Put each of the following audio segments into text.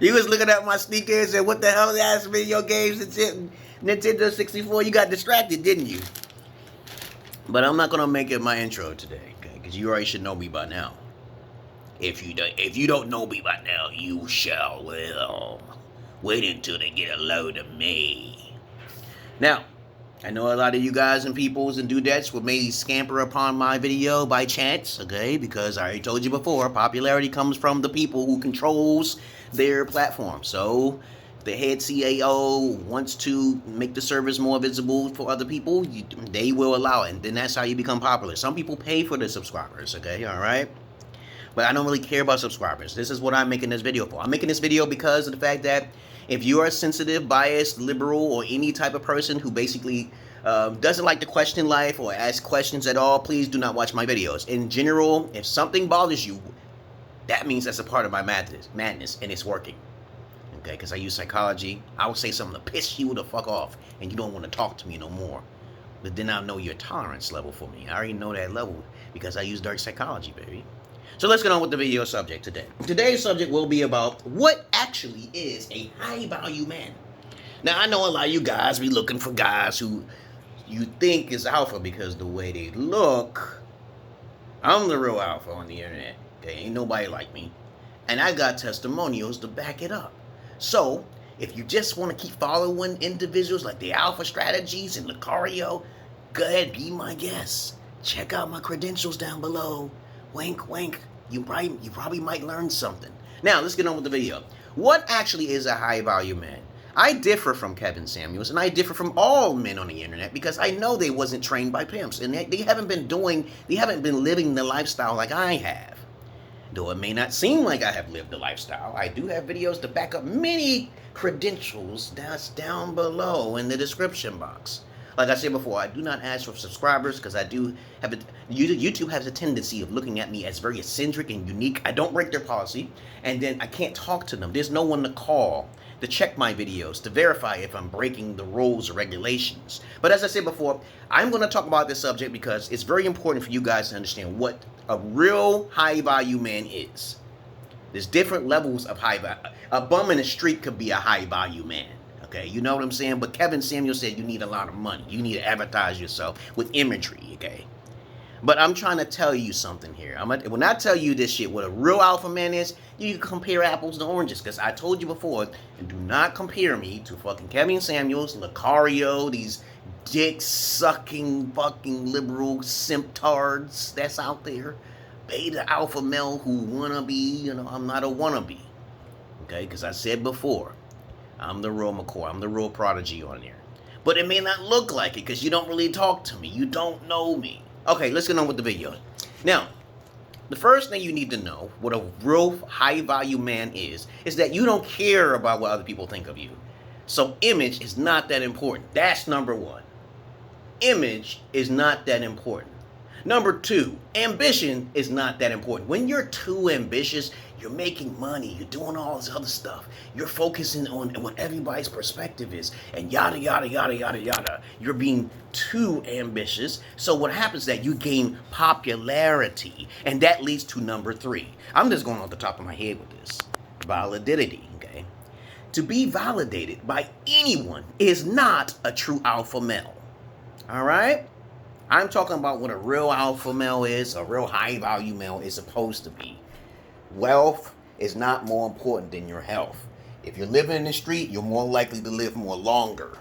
You was looking at my sneakers and what the hell ass video games and shit. Nintendo 64, you got distracted, didn't you? But I'm not gonna make it my intro today, okay? Because you already should know me by now. If you don't know me by now, you shall will. Wait until they get a load of me. Now, I know a lot of you guys and peoples and dudettes will maybe scamper upon my video by chance, okay? Because I already told you before, popularity comes from the people who controls their platform. So, if the head CAO wants to make the service more visible for other people, they will allow it. And then that's how you become popular. Some people pay for the subscribers, okay? All right? But I don't really care about subscribers. This is what I'm making this video for. I'm making this video because of the fact that if you are sensitive, biased, liberal, or any type of person who basically doesn't like to question life or ask questions at all, please do not watch my videos. In general, if something bothers you, that means that's a part of my madness, and it's working. Okay, because I use psychology. I will say something to piss you the fuck off, and you don't want to talk to me no more. But then I'll know your tolerance level for me. I already know that level because I use dark psychology, baby. So let's get on with the video subject today. Today's subject will be about what actually is a high-value man. Now, I know a lot of you guys be looking for guys who you think is alpha because the way they look. I'm the real alpha on the internet. Okay, ain't nobody like me. And I got testimonials to back it up. So, if you just want to keep following individuals like the Alpha Strategies and Lucario, go ahead, be my guest. Check out my credentials down below. Wink, wink. You probably might learn something. Now, let's get on with the video. What actually is a high-value man? I differ from Kevin Samuels, and I differ from all men on the internet because I know they wasn't trained by pimps, and they haven't been living the lifestyle like I have. Though it may not seem like I have lived the lifestyle, I do have videos to back up many credentials that's down below in the description box. Like I said before, I do not ask for subscribers because I do have YouTube has a tendency of looking at me as very eccentric and unique. I don't break their policy, and then I can't talk to them. There's no one to call to check my videos, to verify if I'm breaking the rules or regulations. But as I said before, I'm going to talk about this subject because it's very important for you guys to understand what a real high-value man is. There's different levels of high-value. A bum in the street could be a high-value man. Okay, you know what I'm saying? But Kevin Samuels said you need a lot of money. You need to advertise yourself with imagery, okay? But I'm trying to tell you something here. When I tell you this shit, what a real alpha man is, you can compare apples to oranges. Because I told you before, and do not compare me to fucking Kevin Samuels, Lucario, these dick-sucking fucking liberal simptards that's out there. Beta alpha male who wanna be, you know, I'm not a wannabe. Okay, because I said before, I'm the real McCoy. I'm the real Prodigy on there. But it may not look like it because you don't really talk to me. You don't know me. Okay, let's get on with the video. Now, the first thing you need to know, what a real high-value man is that you don't care about what other people think of you. So image is not that important. That's number one. Image is not that important. Number two, ambition is not that important. When you're too ambitious, you're making money, you're doing all this other stuff. You're focusing on what everybody's perspective is, and yada, yada, yada, yada, yada. You're being too ambitious. So what happens is that you gain popularity, and that leads to number three. I'm just going off the top of my head with this. Validity, okay? To be validated by anyone is not a true alpha male. All right? I'm talking about what a real alpha male is, a real high-value male is supposed to be. Wealth is not more important than your health. If you're living in the street, you're more likely to live more longer.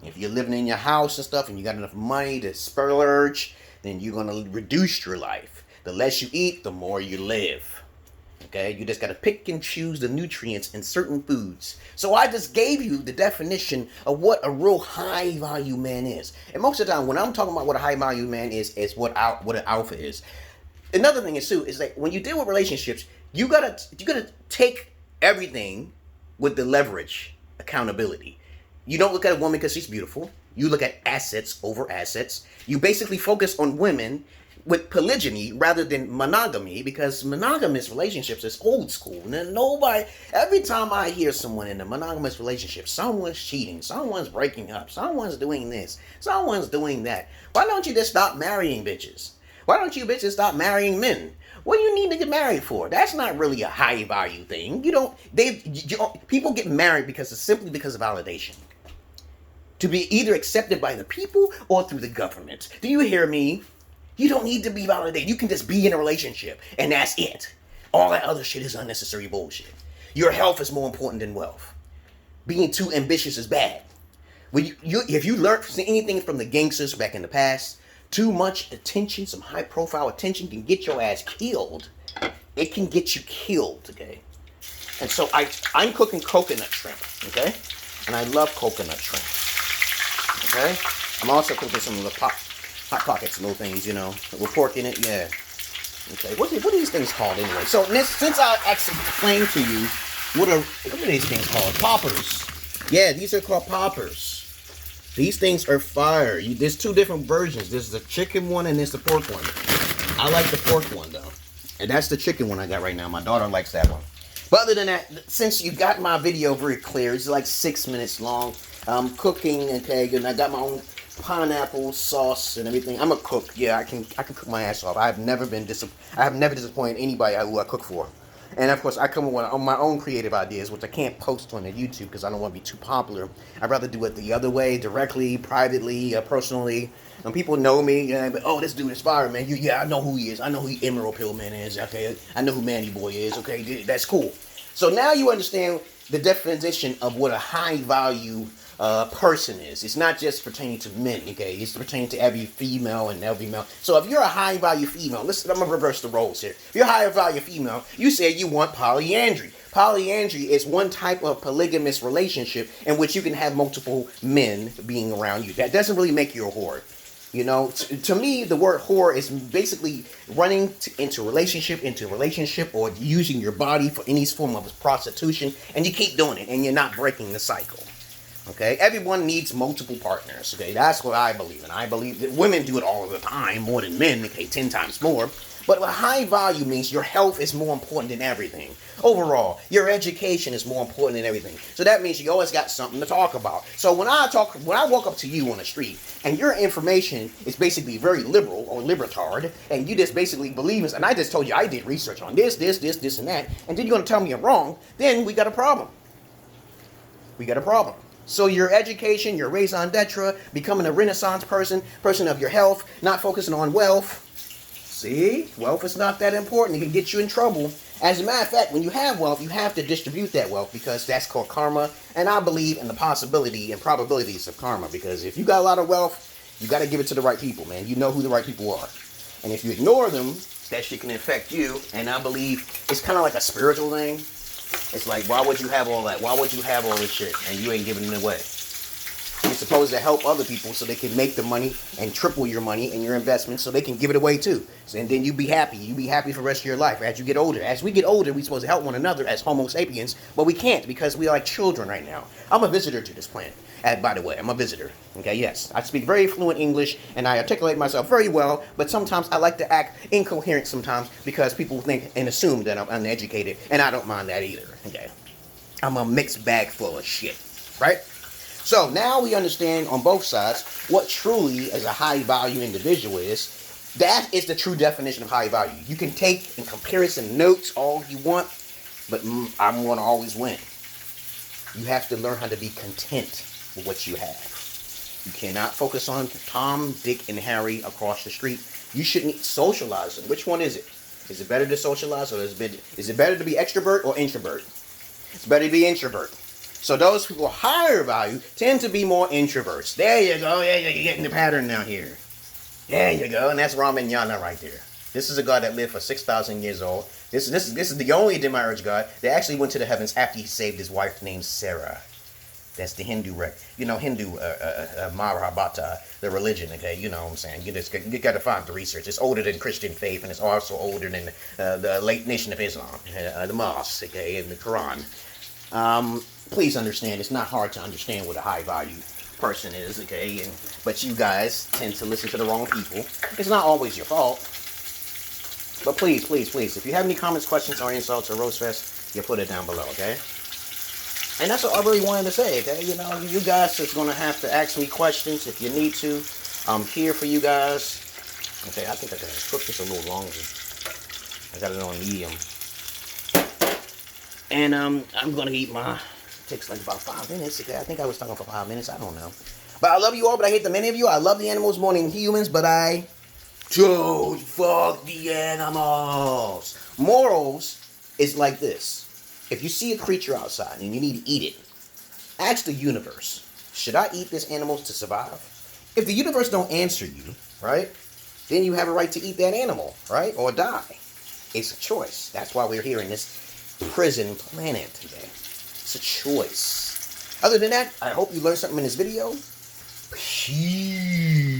If you're living in your house and stuff and you got enough money to splurge, then you're going to reduce your life. The less you eat, the more you live. Okay? You just got to pick and choose the nutrients in certain foods. So I just gave you the definition of what a real high-value man is. And most of the time, when I'm talking about what a high-value man is what an alpha is. Another thing is, too, is that when you deal with relationships, you gotta take everything with the leverage accountability. You don't look at a woman because she's beautiful. You look at assets over assets. You basically focus on women with polygyny rather than monogamy, because monogamous relationships is old school. And every time I hear someone in a monogamous relationship, someone's cheating, someone's breaking up, someone's doing this, someone's doing that. Why don't you just stop marrying bitches? Why don't you bitches stop marrying men? What do you need to get married for? That's not really a high value thing. People get married simply because of validation. To be either accepted by the people or through the government. Do you hear me? You don't need to be validated. You can just be in a relationship and that's it. All that other shit is unnecessary bullshit. Your health is more important than wealth. Being too ambitious is bad. If you learned anything from the gangsters back in the past, too much attention, some high profile attention can get your ass killed. It can get you killed, okay? And so I'm cooking coconut shrimp, okay? And I love coconut shrimp, okay? I'm also cooking some of the hot pockets, little things, you know, with pork in it, yeah. Okay, what are these things called anyway? So since I actually explained to you, what are these things called? Poppers. Yeah, these are called poppers. These things are fire. There's two different versions. There's the chicken one and there's the pork one. I like the pork one though. And that's the chicken one I got right now. My daughter likes that one. But other than that, since you got my video very clear, it's like 6 minutes long. I'm cooking, okay, and I got my own pineapple sauce and everything. I'm a cook. Yeah, I can cook my ass off. I have never disappointed anybody who I cook for. And of course, I come with my own creative ideas, which I can't post on the YouTube because I don't want to be too popular. I'd rather do it the other way, directly, privately, personally. When people know me, but, oh, this dude is fire, man. Yeah, I know who he is. I know who Emeraldpillarman is. Okay, I know who Manny Boy is. Okay, that's cool. So now you understand the definition of what a high value person is. It's not just pertaining to men, okay? It's pertaining to every female and every male. So if you're a high value female, listen, I'm gonna reverse the roles here. If you're a high value female, you say you want polyandry. Polyandry is one type of polygamous relationship in which you can have multiple men being around you. That doesn't really make you a whore. You know, to me, the word whore is basically running into relationship or using your body for any form of prostitution, and you keep doing it, and you're not breaking the cycle. Okay, everyone needs multiple partners. Okay, that's what I believe in. I believe that women do it all the time, more than men. Okay, 10 times more. But a high value means your health is more important than everything. Overall, your education is more important than everything. So that means you always got something to talk about. So when I walk up to you on the street and your information is basically very liberal or libertard, and you just basically believe in, and I just told you I did research on this, and that, and then you're going to tell me I'm wrong, then we got a problem. We got a problem. So your education, your raison d'etre, becoming a renaissance person of your health, not focusing on wealth. See, wealth is not that important. It can get you in trouble. As a matter of fact, when you have wealth, you have to distribute that wealth because that's called karma. And I believe in the possibility and probabilities of karma because if you got a lot of wealth, you got to give it to the right people, man. You know who the right people are. And if you ignore them, that shit can affect you. And I believe it's kind of like a spiritual thing. It's like, why would you have all that? Why would you have all this shit and you ain't giving it away? You're supposed to help other people so they can make the money and triple your money and your investments so they can give it away too. So, and then you be happy. You be happy for the rest of your life as you get older. As we get older, we're supposed to help one another as Homo sapiens, but we can't because we are like children right now. I'm a visitor to this planet. By the way, I'm a visitor. Okay, yes. I speak very fluent English and I articulate myself very well, but sometimes I like to act incoherent sometimes because people think and assume that I'm uneducated, and I don't mind that either. Okay. I'm a mixed bag full of shit. Right? So now we understand on both sides what truly as a high value individual is. That is the true definition of high value. You can take and comparison notes all you want, but I'm going to always win. You have to learn how to be content with what you have. You cannot focus on Tom, Dick, and Harry across the street. You shouldn't socialize them. Which one is it? Is it better to socialize or is it better to be extrovert or introvert? It's better to be introvert. So those who are higher value tend to be more introverts. There you go. Yeah, you're getting the pattern now here. There you go. And that's Ramayana right there. This is a God that lived for 6,000 years old. This is the only demiurge God that actually went to the heavens after he saved his wife named Sarah. That's the Hindu Mahabharata, the religion, okay? You know what I'm saying? You got to find the research. It's older than Christian faith, and it's also older than the late Nation of Islam, the mosque, okay, and the Quran. Please understand, it's not hard to understand what a high-value person is, okay? But you guys tend to listen to the wrong people. It's not always your fault. But please, if you have any comments, questions, or insults, or roast fest, you put it down below, okay? And that's what I really wanted to say, okay? You know, you guys is going to have to ask me questions if you need to. I'm here for you guys. Okay, I think I can cook this a little longer. I got it on medium. And I'm gonna eat my. It takes like about 5 minutes. I think I was talking for 5 minutes. I don't know. But I love you all, but I hate the many of you. I love the animals more than humans, but I don't fuck the animals. Morals is like this. If you see a creature outside and you need to eat it, ask the universe, should I eat this animal to survive? If the universe don't answer you, right, then you have a right to eat that animal, right, or die. It's a choice. That's why we're here in this prison planet today. It's a choice. Other than that, I hope you learned something in this video. Peace.